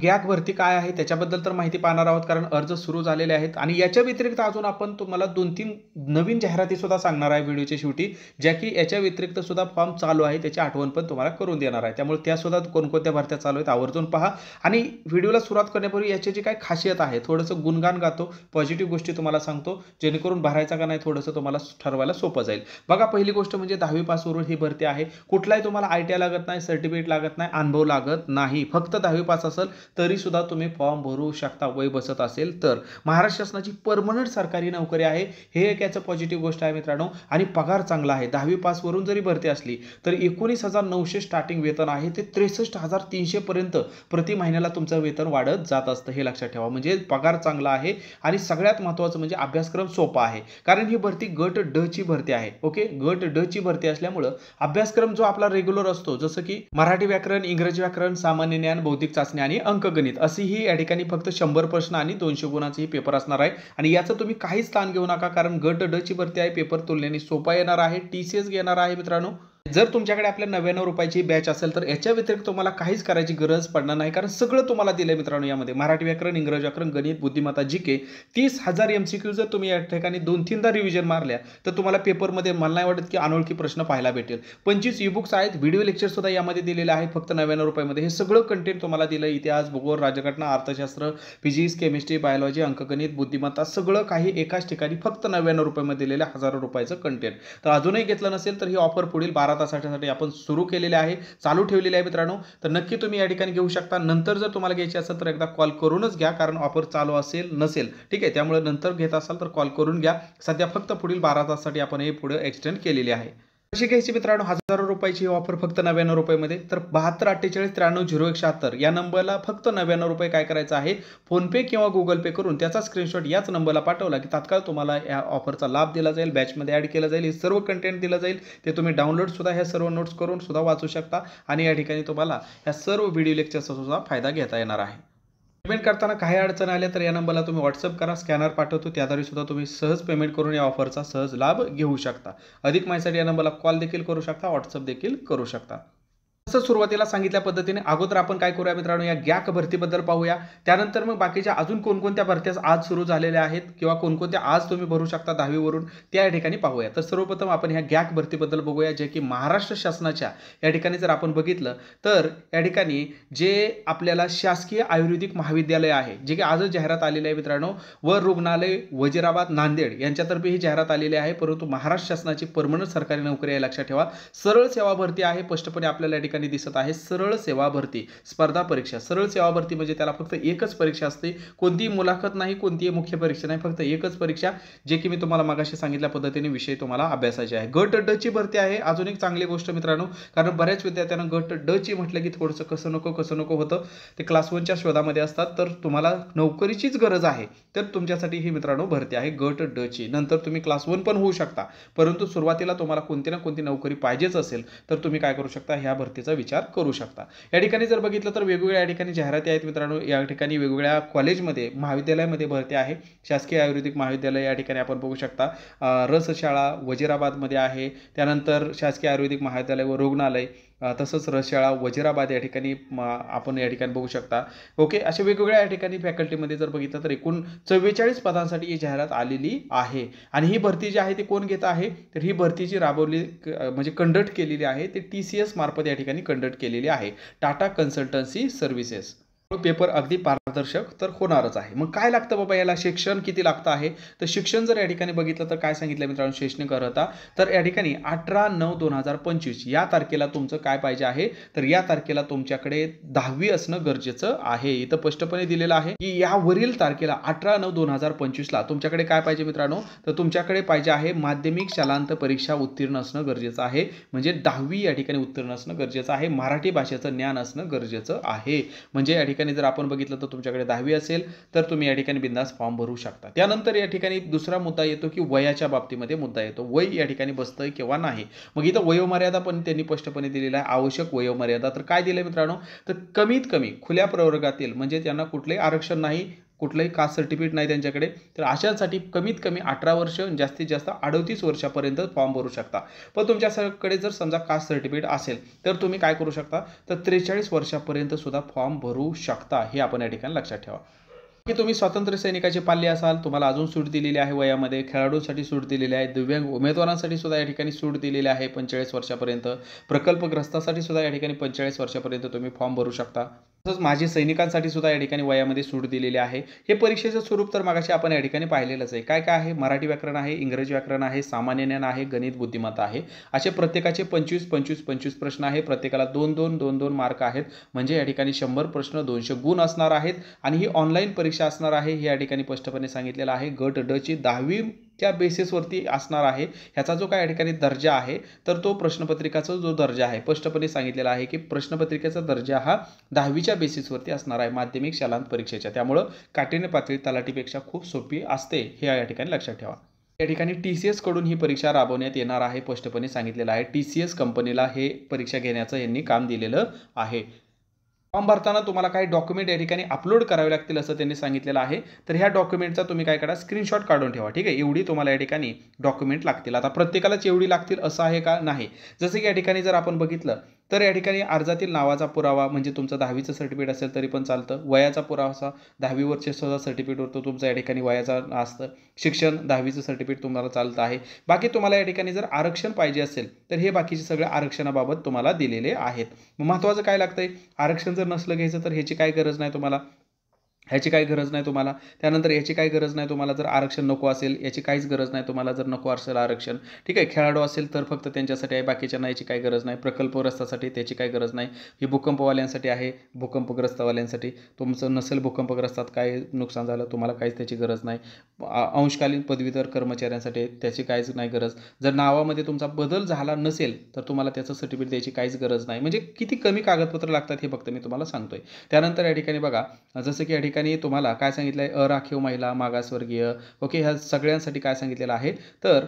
गॅक भरती काय आहे त्याच्याबद्दल तर माहिती पाहणार आहोत, कारण अर्ज सुरू झालेले आहेत आणि याच्या व्यतिरिक्त अजून आपण तुम्हाला 2-3 नवीन जाहिराती सुद्धा सांगणार आहे व्हिडिओच्या शेवटी, ज्या की याच्या व्यतिरिक्त सुद्धा फॉर्म चालू आहे त्याची आठवण पण तुम्हाला करून देणार आहे। त्यामुळे त्या सुद्धा कोणकोणत्या भरत्या चालू आहेत आवर्जून पहा आणि व्हिडिओला सुरुवात करण्यापूर्वी याची जी काय खासियत आहे थोडंसं गुणगान गातो, पॉझिटिव्ह गोष्टी तुम्हाला सांगतो, जेणेकरून भरायचा का नाही थोडंसं तुम्हाला ठरवायला सोपं जाईल। बघा, पहिली गोष्ट म्हणजे 10वी पास वरून ही भरती आहे। कुठलाही तुम्हाला ITI लागत नाही, सर्टिफिकेट लागत नाही, अनुभव लागत नाही, फक्त 10वी पास असेल तरी सुद्धा तुम्ही फॉर्म भरू शकता, वय बसत असेल तर। महाराष्ट्र शासनाची परमनंट सरकारी नोकरी आहे, हे एक याचं पॉझिटिव्ह गोष्ट आहे मित्रांनो। आणि पगार चांगला आहे, 10वी पास वरून जरी भरती असली तर 19,900 स्टार्टिंग वेतन आहे, ते 63,300 पर्यंत प्रति महिन्याला तुमचं वेतन वाढत जात असतं, हे लक्षात ठेवा। म्हणजे पगार चांगला आहे आणि सगळ्यात महत्त्वाचं म्हणजे अभ्यासक्रम सोपा आहे, कारण ही भरती गट ड ची भरती आहे। ओके, गट ड ची भरती असल्यामुळे अभ्यासक्रम जो आपला रेग्युलर असतो, जसं की मराठी व्याकरण, इंग्रजी व्याकरण, सामान्य ज्ञान, बौद्धिक चाचणी आणि अंकगणित, अशी ही या ठिकाणी फक्त 100 प्रश्न आणि 200 गुणांचे पेपर असणार आहे। आणि याचं तुम्ही काहीच ताण घेऊ नका, कारण गट ड ची भरती आहे, पेपर तुलनेने सोपा येणार आहे, TCS घेणार आहे मित्रांनो। जर तुमच्याकडे आपल्या 99 रुपयाची बॅच असेल तर याच्या व्यतिरिक्त तुम्हाला काहीच करायची गरज पडणार नाही, कारण सगळं तुम्हाला दिलंय मित्रांनो यामध्ये। मराठी व्याकरण, इंग्रजी व्याकरण, गणित, बुद्धिमत्ता, GK 30,000 MCQ जर तुम्ही या ठिकाणी 2-3दा रिव्हिजन मारल्या तर तुम्हाला पेपरमध्ये मला नाही वाटत की अनोळखी प्रश्न पाहायला भेटेल। 25 ई-बुक्स आहेत, व्हिडिओ लेक्चर सुद्धा यामध्ये दिलेले आहेत फक्त 99 रुपयामध्ये। हे सगळं कंटेंट तुम्हाला दिलं, इतिहास, भूगोल, राज्यघटना, अर्थशास्त्र, फिजिक्स, केमिस्ट्री, बायोलॉजी, अंकगणित, बुद्धिमत्ता, सगळं काही एकाच ठिकाणी फक्त 99 रुपयामध्ये दिलेलं हजारो रुपयाचं कंटेंट। तर अजूनही घेतलं नसेल तर ही ऑफर पुढील 12 तासासाठी आपण सुरू केलेले आहे, चालू ठेवलेले आहे मित्रांनो। तर नक्की तुम्ही या ठिकाणी घेऊ शकता। नंतर जर तुम्हाला घ्यायची असेल तर एकदा कॉल करूनच घ्या, कारण ऑफर चालू असेल नसेल, ठीक आहे। त्यामुळे नंतर घेत असाल तर कॉल करून घ्या। सध्या फक्त पुढील 12 तासासाठी आपण हे पुढे एक्सटेंड केलेले आहे। कशी घ्यायची मित्रांनो, हजारो रुपयाची ऑफर फक्त 99 रुपयामध्ये। तर 7248930176 या नंबरला फक्त 99 रुपये काय करायचं आहे, फोनपे किंवा गुगल पे करून त्याचा स्क्रीनशॉट याच नंबरला पाठवला की तात्काळ तुम्हाला या ऑफरचा लाभ दिला जाईल, बॅचमध्ये ॲड केला जाईल, हे सर्व कंटेंट दिलं जाईल। ते तुम्ही डाउनलोड सुद्धा ह्या सर्व नोट्स करून सुद्धा वाचू शकता आणि या ठिकाणी तुम्हाला ह्या सर्व व्हिडिओ लेक्चरचा सुद्धा फायदा घेता येणार आहे। पेमेंट करताना काही अडचण आल्या तर या नंबरला तुम्ही व्हॉट्सअप करा, स्कॅनर पाठवतो, त्याद्वारे सुद्धा तुम्ही सहज पेमेंट करून या ऑफरचा सहज लाभ घेऊ शकता। अधिक माहितीसाठी या नंबरला कॉल देखील करू शकता, व्हॉट्सअप देखील करू शकता। जसं सुरुवातीला सांगितल्या पद्धतीने अगोदर आपण काय करूया मित्रांनो, या गॅक भरतीबद्दल पाहूया। त्यानंतर मग बाकीच्या अजून कोणकोणत्या भरत्या आज सुरू झालेल्या आहेत किंवा कोणकोणत्या आज तुम्ही भरू शकता 10वी वरून, त्या या ठिकाणी पाहूया। तर सर्वप्रथम आपण ह्या गॅक भरतीबद्दल बघूया, जे की महाराष्ट्र शासनाच्या या ठिकाणी जर आपण बघितलं तर या ठिकाणी जे आपल्याला शासकीय आयुर्वेदिक महाविद्यालय आहे, जे की आजच जाहिरात आलेली आहे मित्रांनो, व रुग्णालय वजीराबाद नांदेड यांच्यातर्फे ही जाहिरात आलेली आहे। परंतु महाराष्ट्र शासनाची परमनंट सरकारी नोकरी आहे, लक्षात ठेवा। सरळ सेवा भरती आहे, स्पष्टपणे आपल्याला दिसत आहे सरळ सेवा भरती स्पर्धा परीक्षा। सरळ सेवा भरती म्हणजे त्याला फक्त एकच परीक्षा असते, कोणतीही मुलाखत नाही, कोणतीही मुख्य परीक्षा नाही, फक्त एकच परीक्षा, जे की मी तुम्हाला मागाशी सांगितल्या पद्धतीने विषय तुम्हाला अभ्यासाचे आहे। गट ड ची भरती आहे, अजून एक चांगली गोष्ट मित्रांनो, कारण बऱ्याच विद्यार्थ्यांना गट ड ची म्हटलं की थोडंसं कसं नको होतं, ते क्लास 1च्या शोधामध्ये असतात। तर तुम्हाला नोकरीचीच गरज आहे तर तुमच्यासाठी ही मित्रांनो भरती आहे गट ड ची। नंतर तुम्ही क्लास 1 पण होऊ शकता, परंतु सुरुवातीला तुम्हाला कोणती ना कोणती नोकरी पाहिजेच असेल तर तुम्ही काय करू शकता, ह्या भरतीचा विचार करू शकता। या ठिकाणी जर बघितलं तर वेगवेगळ्या या ठिकाणी जाहिराती आहेत मित्रांनो। या ठिकाणी वेगवेगळ्या कॉलेजमध्ये, महाविद्यालयामध्ये भरती आहे। शासकीय आयुर्वेदिक महाविद्यालय या ठिकाणी आपण बघू शकता, रसशाळा वजीराबादमध्ये आहे, त्यानंतर शासकीय आयुर्वेदिक महाविद्यालय व रुग्णालय, तसंच रसशाळा वजीराबाद या ठिकाणी आपण या ठिकाणी बघू शकता। ओके, अशा वेगवेगळ्या या ठिकाणी फॅकल्टीमध्ये जर बघितलं तर एकूण 44 पदांसाठी ही जाहिरात आलेली आहे। आणि ही भरती जी आहे ती कोण घेत आहे, तर ही भरती जी राबवली म्हणजे कंडक्ट केलेली आहे ते TCS मार्फत या ठिकाणी कंडक्ट केलेली आहे, टाटा कन्सल्टन्सी सर्व्हिसेस। पेपर अगदी पारदर्शक तर होणारच आहे। मग काय लागतं बाबा याला, शिक्षण किती लागतं आहे, तर शिक्षण जर या ठिकाणी बघितलं तर काय सांगितलं मित्रांनो, शैक्षणिक अर्हता तर या ठिकाणी 18/9/2025 या तारखेला तुमचं काय पाहिजे आहे, तर या तारखेला तुमच्याकडे 10वी असणं गरजेचं आहे। इथं स्पष्टपणे दिलेलं आहे की यावरील तारखेला 18/9/2025 ला तुमच्याकडे काय पाहिजे मित्रांनो, तर तुमच्याकडे पाहिजे आहे माध्यमिक शालांत परीक्षा उत्तीर्ण असणं गरजेचं आहे। म्हणजे 10वी या ठिकाणी उत्तीर्ण असणं गरजेचं आहे, मराठी भाषेचं ज्ञान असणं गरजेचं आहे। म्हणजे या ठिकाणी जर आपण बघितलं तर तुमच्याकडे 10वी असेल तर तुम्ही या ठिकाणी बिंदास फॉर्म भरू शकता। त्यानंतर या ठिकाणी दुसरा मुद्दा येतो की वयाच्या बाबतीमध्ये मुद्दा येतो, वय या ठिकाणी बसतंय किंवा नाही। मग इथं वयोमर्यादा पण त्यांनी स्पष्टपणे दिलेला आहे, आवश्यक वयोमर्यादा तर काय दिलंय मित्रांनो, तर कमीत कमी खुल्या प्रवर्गातील, म्हणजे त्यांना कुठलेही आरक्षण नाही, कुठलंही कास्ट सर्टिफिकेट नाही त्यांच्याकडे, तर अशांसाठी कमीत कमी 18 वर्ष, जास्तीत जास्त 38 वर्षापर्यंत फॉर्म भरू शकता. पण तुमच्याकडे जर समजा कास्ट सर्टिफिकेट असेल तर तुम्ही काय करू शकता, तर 43 वर्षापर्यंत सुद्धा फॉर्म भरू शकता. हे आपण या ठिकाणी लक्षात ठेवा. की तुम्ही स्वातंत्र्य सैनिकाचे पाल्य असाल, तुम्हाला अजून सूट दिलेली आहे वयामध्ये, खेळाडूंसाठी सूट दिलेली आहे, दिव्यांग उमेदवारांसाठी सुद्धा या ठिकाणी सूट दिलेली आहे 45 वर्षापर्यंत, प्रकल्पग्रस्तासाठी सुद्धा या ठिकाणी 45 वर्षापर्यंत तुम्ही फॉर्म भरू शकता. तसंच माजी सैनिकांसाठी सुद्धा या ठिकाणी वयामध्ये सूट दिलेली आहे. हे परीक्षेचं स्वरूप तर मागाशी आपण या ठिकाणी पाहिलेलंच आहे. काय काय आहे, मराठी व्याकरण आहे, इंग्रजी व्याकरण आहे, सामान्य ज्ञान आहे, गणित बुद्धिमत्ता आहे. असे प्रत्येकाचे 25 प्रश्न आहे. प्रत्येकाला 2-2 मार्क आहेत. म्हणजे या ठिकाणी 100 प्रश्न 200 गुण असणार आहेत आणि ही ऑनलाईन परीक्षा असणार आहे. हे या ठिकाणी स्पष्टपणे सांगितलेलं आहे. गट ड ची 10वीच्या बेसिसवरती असणार आहे. ह्याचा जो काय या ठिकाणी दर्जा आहे, तर तो प्रश्नपत्रिकाचा जो दर्जा आहे स्पष्टपणे सांगितलेला आहे की प्रश्नपत्रिकेचा दर्जा हा 10वीच्या बेसिसवरती असणार आहे माध्यमिक शालांत परीक्षेच्या. त्यामुळं काठिण्य पातळी तलाठीपेक्षा खूप सोपी असते, हे या ठिकाणी लक्षात ठेवा. या ठिकाणी TCS कडून ही परीक्षा राबवण्यात येणार आहे, स्पष्टपणे सांगितलेलं आहे. TCS कंपनीला हे परीक्षा घेण्याचं यांनी काम दिलेलं आहे. फॉर्म भरताना तुम्हाला काही डॉक्युमेंट या ठिकाणी अपलोड करावे लागतील असं त्यांनी सांगितलेलं आहे. तर ह्या डॉक्युमेंटचा तुम्ही काय करा, स्क्रीनशॉट काढून ठेवा. ठीक आहे, एवढी तुम्हाला या ठिकाणी डॉक्युमेंट लागतील. आता प्रत्येकालाच एवढी लागतील असं आहे का, नाही. जसं की या ठिकाणी जर आपण बघितलं तर या ठिकाणी अर्जातील नावाचा पुरावा, म्हणजे तुमचं 10वीचं सर्टिफिकेट असेल तरी पण चालतं. वयाचा पुरावा 10वी वरचे सुद्धा सर्टिफिकेट होतं तुमचं या ठिकाणी वयाचा असतं. शिक्षण 10वीचं सर्टिफिकेट तुम्हाला चालतं आहे. बाकी तुम्हाला या ठिकाणी जर आरक्षण पाहिजे असेल तर हे बाकीचे सगळे आरक्षणाबाबत तुम्हाला दिलेले आहेत. महत्त्वाचं काय लागतंय, आरक्षण जर नसलं घ्यायचं तर ह्याची काय गरज नाही तुम्हाला, ह्याची काही गरज नाही तुम्हाला. त्यानंतर याची काही गरज नाही तुम्हाला. जर आरक्षण नको असेल याची काहीच गरज नाही तुम्हाला, जर नको असेल आरक्षण. ठीक आहे, खेळाडू असेल तर फक्त त्यांच्यासाठी आहे, बाकीच्यांना याची काही गरज नाही. प्रकल्पग्रस्तासाठी त्याची काही गरज नाही. ही भूकंपवाल्यांसाठी आहे, भूकंपग्रस्तवाल्यांसाठी. तुमचं नसेल भूकंपग्रस्तात काय नुकसान झालं तुम्हाला काहीच त्याची गरज नाही. अंशकालीन पदवीधर कर्मचाऱ्यांसाठी त्याची काहीच नाही गरज. जर नावामध्ये तुमचा बदल झाला नसेल तर तुम्हाला त्याचं सर्टिफिकेट द्यायची काहीच गरज नाही. म्हणजे किती कमी कागदपत्र लागतात हे फक्त मी तुम्हाला सांगतोय. त्यानंतर या ठिकाणी बघा, जसं की या ठिकाणी तुम्हाला काय सांगितलं आहे, अराखीव महिला, मागासवर्गीय, ओके, ह्या सगळ्यांसाठी काय सांगितलेलं आहे, तर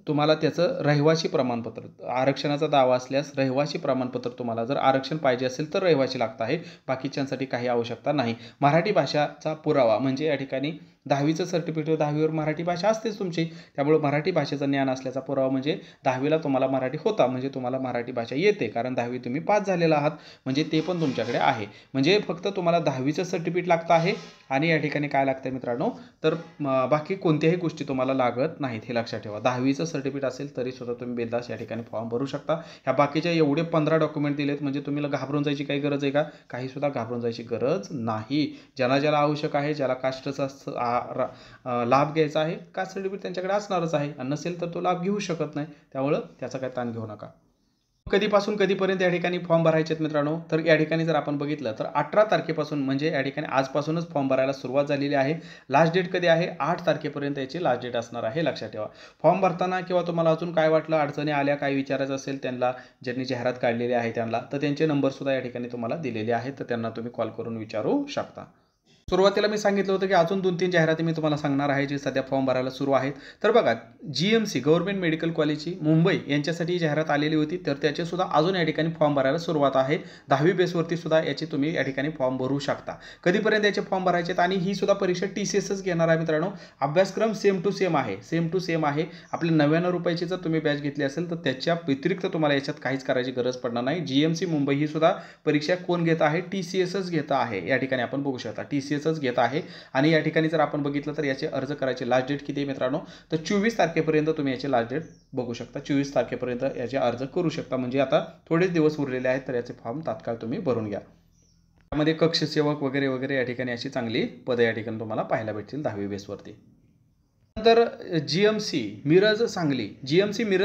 तुम्हाला त्याचं रहिवासी प्रमाणपत्र, आरक्षणाचा दावा असल्यास रहिवासी प्रमाणपत्र तुम्हाला, जर आरक्षण पाहिजे असेल तर रहिवासी लागतं आहे, बाकीच्यांसाठी काही आवश्यकता नाही. मराठी भाषाचा पुरावा, म्हणजे या ठिकाणी 10वीचं सर्टिफिकेट, 10वीवर मराठी भाषा असतेच तुमची, त्यामुळे मराठी भाषेचं ज्ञान असल्याचा पुरावा, म्हणजे 10वीला तुम्हाला मराठी होता, म्हणजे तुम्हाला मराठी भाषा येते, कारण 10वी तुम्ही पास झालेला आहात, म्हणजे ते पण तुमच्याकडे आहे. म्हणजे फक्त तुम्हाला 10वीचं सर्टिफिकेट लागतं आहे आणि या ठिकाणी काय लागतं मित्रांनो, तर बाकी कोणत्याही गोष्टी तुम्हाला लागत नाहीत, हे लक्षात ठेवा. 10वीचं सर्टिफिकेट असेल तरी सुद्धा तुम्ही बिनधास्त या ठिकाणी फॉर्म भरू शकता. ह्या बाकीच्या एवढे 15 डॉक्युमेंट दिलेत, म्हणजे तुम्ही घाबरून जायची काही गरज आहे का, काही सुद्धा घाबरून जायची गरज नाही. ज्याला ज्याला आवश्यक आहे, ज्याला कास्टचा लाभ घ्यायचा आहे, कास्ट सर्टिफिकेट त्यांच्याकडे असणारच आहे, आणि नसेल तर तो लाभ घेऊ शकत नाही. त्यामुळं त्याचा काही ताण घेऊ नका. कधीपासून कधीपर्यंत या ठिकाणी फॉर्म भरायचे आहेत मित्रांनो, तर या ठिकाणी जर आपण बघितलं तर 18 तारखेपासून, म्हणजे या ठिकाणी आजपासूनच फॉर्म भरायला सुरुवात झालेली आहे. लास्ट डेट कधी आहे, 8 तारखेपर्यंत याची लास्ट डेट असणार आहे, लक्षात ठेवा. फॉर्म भरताना किंवा तुम्हाला अजून काय वाटलं, अडचणी आल्या, काय विचारायचं असेल त्यांना, ज्यांनी जाहिरात काढलेली आहे त्यांना, तर त्यांचे नंबरसुद्धा या ठिकाणी तुम्हाला दिलेले आहेत, तर त्यांना तुम्ही कॉल करून विचारू शकता. सुरुवातीला मी सांगितलं होतं की अजून 2-3 जाहिराती मी तुम्हाला सांगणार आहे, जे सध्या फॉर्म भरायला सुरू आहेत. तर बघा, GMC गव्हर्नमेंट मेडिकल कॉलेजची मुंबई यांच्यासाठी जाहिरात आलेली होती, तर त्याचे सुद्धा अजून या ठिकाणी फॉर्म भरायला सुरुवात आहे. 10वी बेसवरती सुद्धा याची तुम्ही या ठिकाणी फॉर्म भरू शकता. कधीपर्यंत याचे फॉर्म भरायचे, आणि ही सुद्धा परीक्षा TCSच घेणार आहे मित्रांनो. अभ्यासक्रम सेम टू सेम आहे. आपले 99 रुपयाची जर तुम्ही बॅच घेतली असेल तर त्याच्या व्यतिरिक्त तुम्हाला याच्यात काहीच करायची गरज पडणार नाही. GMC मुंबई ही सुद्धा परीक्षा कोण घेत आहे, TCSच घेत आहे. या ठिकाणी आपण बघू शकता TCSच घेत आहे. आणि या ठिकाणी जर आपण बघितलं तर याचे अर्ज करायचे लास्ट डेट किती आहे मित्रांनो, तर 24 तारखेपर्यंत तुम्ही याचे लास्ट डेट बघू शकता. 24 तारखेपर्यंत याचे अर्ज करू शकता. म्हणजे आता थोडेच दिवस उरलेले आहेत, तर याचे फॉर्म तात्काळ तुम्ही भरून घ्या. त्यामध्ये कक्ष सेवक वगैरे वगैरे या ठिकाणी अशी चांगली पदं या ठिकाणी तुम्हाला पाहायला भेटतील 10वी बेसवरती. तर GMC मिरज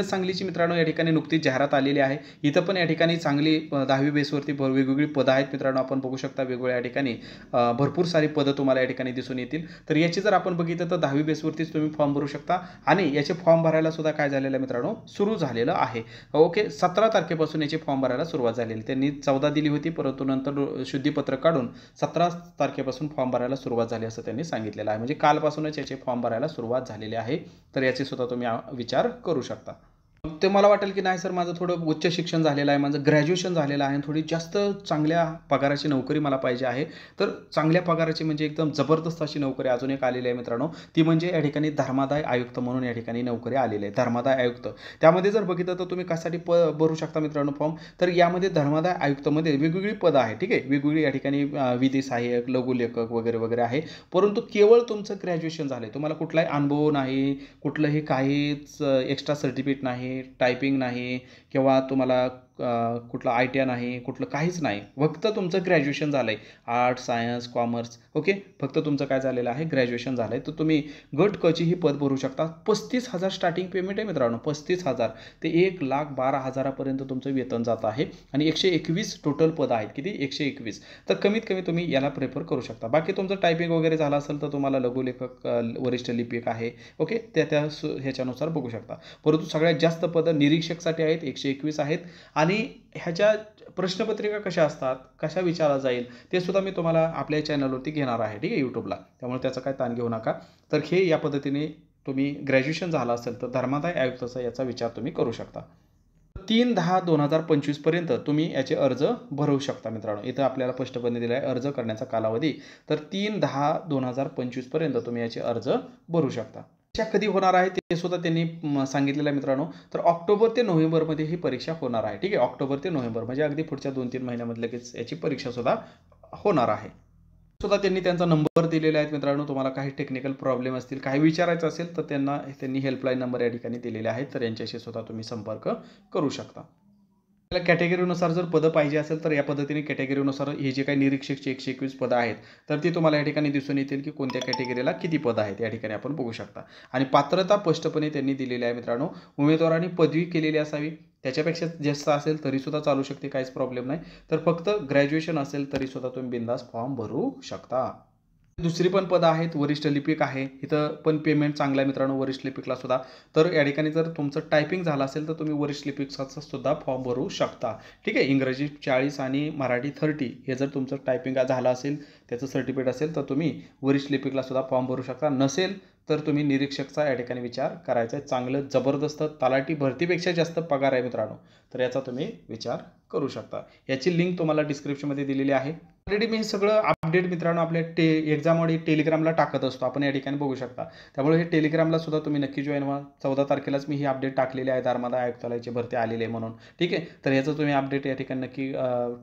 सांगलीची मित्रांनो या ठिकाणी नुकतीच जाहिरात आलेली आहे. इथं पण या ठिकाणी चांगली 10वी बेसवरती वेगवेगळी पदं आहेत मित्रांनो, आपण बघू शकता. वेगवेगळ्या या ठिकाणी भरपूर सारी पदं तुम्हाला या ठिकाणी दिसून येतील. तर याची जर आपण बघितलं तर 10वी बेसवरतीच तुम्ही फॉर्म भरू शकता, आणि याचे फॉर्म भरायला सुद्धा काय झालेलं आहे मित्रांनो, सुरू झालेलं आहे. ओके, 17 तारखेपासून याचे फॉर्म भरायला सुरुवात झालेली. त्यांनी 14 दिली होती, परंतु नंतर शुद्धीपत्र काढून 17 तारखेपासून फॉर्म भरायला सुरुवात झाली असं त्यांनी सांगितलेलं आहे. म्हणजे कालपासूनच याचे फॉर्म भरायला सुरुवात झालेली आहे. तर याचे सुद्धा तुम्ही विचार करू शकता. ते मला वाटेल की नाही सर माझं थोडं उच्च शिक्षण झालेलं आहे, माझं ग्रॅज्युएशन झालेलं आहे आणि थोडी जास्त चांगल्या पगाराची नोकरी मला पाहिजे आहे. तर चांगल्या पगाराची म्हणजे एकदम जबरदस्त अशी नोकरी अजून एक आलेली आहे मित्रांनो. ती म्हणजे या ठिकाणी धर्मादाय आयुक्त म्हणून या ठिकाणी नोकरी आलेली आहे. धर्मादाय आयुक्त. त्यामध्ये जर बघितलं तर तुम्ही कशासाठी भरू शकता मित्रांनो फॉर्म. तर यामध्ये धर्मादाय आयुक्तमध्ये वेगवेगळी पदं आहेत. ठीक आहे. वेगवेगळी या ठिकाणी विधी सहाय्यक, लघुलेखक वगैरे वगैरे आहे. परंतु केवळ तुमचं ग्रॅज्युएशन झालं तुम्हाला कुठलाही अनुभव नाही, कुठलंही काहीच एक्स्ट्रा सर्टिफिकेट नाही, टायपिंग नाही किंवा तुम्हाला कुठलं ITI नाही, कुठलं काहीच नाही. फक्त तुमचं ग्रॅज्युएशन झालं आहे. Arts, science, commerce okay. फक्त तुमचं काय झालेलं आहे ग्रॅज्युएशन झालं आहे. तर तुम्ही गट क ची ही पद भरू शकता. 35,000 स्टार्टिंग पेमेंट आहे मित्रांनो. 35,000 ते 1,12,000 पर्यंत तुमचं वेतन जात आहे आणि 121 टोटल पद आहेत. किती? 121. तर कमीत कमी तुम्ही याला प्रेफर करू शकता. बाकी तुमचं टायपिंग वगैरे झालं असेल तर तुम्हाला लघुलेखक, वरिष्ठ लिपिक आहे ओके. त्या ह्याच्यानुसार बघू शकता. परंतु सगळ्यात जास्त पदं निरीक्षकसाठी आहेत, 121 आहेत. आणि ह्याच्या प्रश्नपत्रिका कशा असतात, कशा विचारला जाईल ते सुद्धा मी तुम्हाला आपल्या चॅनलवरती घेणार आहे. ठीक आहे, यूट्यूबला. त्यामुळे त्याचा काय ताण घेऊ नका. तर हे या पद्धतीने तुम्ही ग्रॅज्युएशन झालं असेल तर धर्मादाय आयुक्ताचा याचा विचार तुम्ही करू शकता. 3/10/2025 पर्यंत तुम्ही याचे अर्ज भरू शकता मित्रांनो. इथं आपल्याला स्पष्टपणे दिलं आहे अर्ज करण्याचा कालावधी. तर 3/10/2025 पर्यंत तुम्ही याचे अर्ज भरू शकता. परीक्षा कधी होणार आहे ते सुद्धा त्यांनी सांगितलेलं आहे मित्रांनो. तर ऑक्टोबर ते नोव्हेंबरमध्ये ही परीक्षा होणार आहे. ठीक आहे, ऑक्टोबर ते नोव्हेंबर म्हणजे अगदी पुढच्या 2-3 महिन्यामध्ये लगेच याची परीक्षा सुद्धा होणार आहे. सुद्धा त्यांनी त्यांचा नंबर दिलेला आहे मित्रांनो. तुम्हाला काही टेक्निकल प्रॉब्लेम असतील, काही विचारायचं असेल तर त्यांनी हेल्पलाईन नंबर या ठिकाणी दिलेले आहेत. तर यांच्याशी सुद्धा तुम्ही संपर्क करू शकता. आपल्याला कॅटेगरीनुसार जर पदं पाहिजे असेल तर या पद्धतीने कॅटेगरीनुसार हे जे काही निरीक्षकची 121 पदं आहेत तर ती तुम्हाला या ठिकाणी दिसून येतील की कोणत्या कॅटेगरीला किती पदं आहेत या ठिकाणी आपण बघू शकता. आणि पात्रता स्पष्टपणे त्यांनी दिलेली आहे मित्रांनो. उमेदवारांनी पदवी केलेली असावी, त्याच्यापेक्षा जास्त असेल तरीसुद्धा चालू शकते, काहीच प्रॉब्लेम नाही. तर फक्त ग्रॅज्युएशन असेल तरीसुद्धा तुम्ही बिनधास्त फॉर्म भरू शकता. दुसरी पण पदं आहेत, वरिष्ठ लिपिक आहे. इथं पण पेमेंट चांगलं आहे मित्रांनो वरिष्ठ लिपिकला सुद्धा. तर या ठिकाणी जर तुमचं टायपिंग झालं असेल तर तुम्ही वरिष्ठ लिपिकचा सुद्धा फॉर्म भरू शकता. ठीक आहे. इंग्रजी 40 आणि मराठी 30 हे जर तुमचं टायपिंग झालं असेल, त्याचं सर्टिफिकेट असेल तर तुम्ही वरिष्ठ लिपिकला सुद्धा फॉर्म भरू शकता. नसेल तर तुम्ही निरीक्षकचा या ठिकाणी विचार करायचा आहे. चांगलं जबरदस्त तलाठी भरतीपेक्षा जास्त पगार आहे मित्रांनो. तर याचा तुम्ही विचार करू शकता. याची लिंक तुम्हाला डिस्क्रिप्शनमध्ये दिलेली आहे. ऑलरेडी मी हे सगळं अपडेट मित्रांनो आपल्या एक्झाममध्ये टेलिग्रामला टाकत असतो. आपण या ठिकाणी बघू शकता. त्यामुळे हे टेलिग्रामला सुद्धा तुम्ही नक्की जॉईन व्हा. 14 तारखेलाच मी ही अपडेट टाकलेली आहे. धर्मादाय आयुक्तालयाची भरती आलेली आहे म्हणून. ठीक आहे. तर याचं तुम्ही अपडेट या ठिकाणी नक्की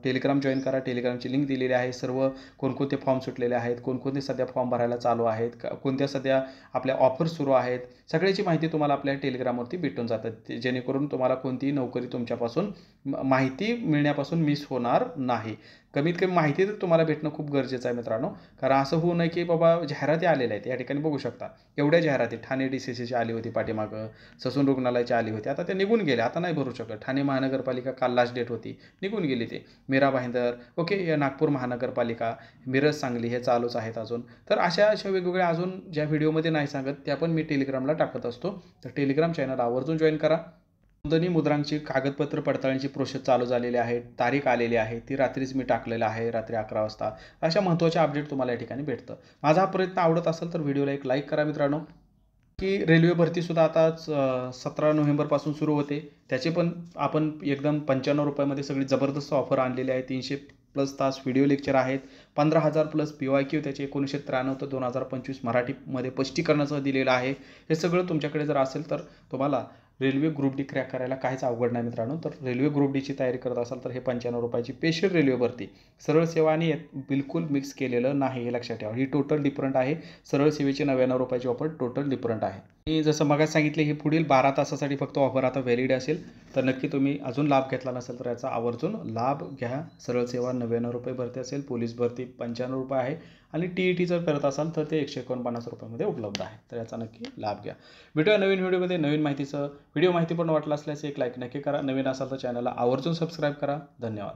टेलिग्राम जॉईन करा. टेलिग्रामची लिंक दिलेली आहे. सर्व कोणकोणते फॉर्म सुटलेले आहेत, कोणकोणते सध्या फॉर्म भरायला चालू आहेत, कोणत्या सध्या आपल्या ऑफर्स सुरू आहेत, सगळ्याची माहिती तुम्हाला आपल्या टेलिग्रामवरती भेटून जातात. जेणेकरून तुम्हाला कोणतीही नोकरी तुमच्यापासून माहिती मिळण्यापासून मिस होणार नाही. कमीत कमी माहिती तर तुम्हाला भेटणं खूप गरजेचं आहे मित्रांनो. कारण असं होऊ नये की बाबा जाहिराती आलेल्या आहेत या ठिकाणी बघू शकता. एवढ्या जाहिराती ठाणे DCCची आली होती पाठीमागं, ससून रुग्णालयाची आली होती. आता ते निघून गेले, आता नाही भरू शकत. ठाणे महानगरपालिका काल लास्ट डेट होती, निघून गेली ते. मीरा भाईंदर ओके, नागपूर महानगरपालिका, मिरज, सांगली हे चालूच आहेत अजून. तर अशा वेगवेगळ्या अजून ज्या व्हिडिओमध्ये नाही सांगत त्या पण मी टेलिग्रामला टाकत असतो. तर टेलिग्राम चॅनल आवर्जून जॉईन करा. नोंदणी मुद्रांची कागदपत्र पडताळणीची प्रोसेस चालू झालेली आहे. तारीख आलेली आहे, ती रात्रीच मी टाकलेलं आहे, रात्री 11 वाजता. अशा महत्त्वाच्या अपडेट तुम्हाला या ठिकाणी भेटतं. माझा हा प्रयत्न आवडत असेल तर व्हिडिओला एक लाईक करा मित्रांनो. की रेल्वे भरतीसुद्धा आताच 17 नोव्हेंबरपासून सुरू होते. त्याचे पण आपण एकदम 95 रुपयामध्ये सगळी जबरदस्त ऑफर आणलेली आहे. 300+ तास व्हिडिओ लेक्चर आहेत. 15,000+ PYQ त्याचे 1993 ते 2025 मराठीमध्ये स्पष्टीकरणाचं दिलेलं आहे. हे सगळं तुमच्याकडे जर असेल तर तुम्हाला रेल्वे ग्रुप डी क्रॅक करायला काहीच अवघड नाही मित्रांनो. तर रेल्वे ग्रुप डीची तयारी करत असाल तर हे 95 रुपयाची स्पेशल रेल्वे भरती. सरळ सेवा आणि बिलकुल मिक्स केलेलं नाही हे लक्षात ठेवा. ही टोटल डिफरंट आहे. सरळ सेवेची 99 रुपयाची ऑफर टोटल डिफरंट आहे. आणि जसं मगाच सांगितले हे पुढील 12 तासासाठी फक्त ऑफर आता व्हॅलिड असेल. तर नक्की तुम्ही अजून लाभ घेतला नसेल तर याचा आवर्जून लाभ घ्या. सरळ सेवा 99 रुपये भरती असेल, पोलीस भरती 95 रुपये आहे आणि TET जर करत असाल तर ते 149 रुपयामध्ये उपलब्ध आहे. तर याचा नक्की लाभ घ्या. भेटूया नवीन व्हिडिओमध्ये नवीन माहितीचं. व्हिडिओ माहिती पण वाटला असल्यास एक लाईक नक्की करा. नवीन असाल तर चॅनलला आवर्जून सबस्क्राईब करा. धन्यवाद.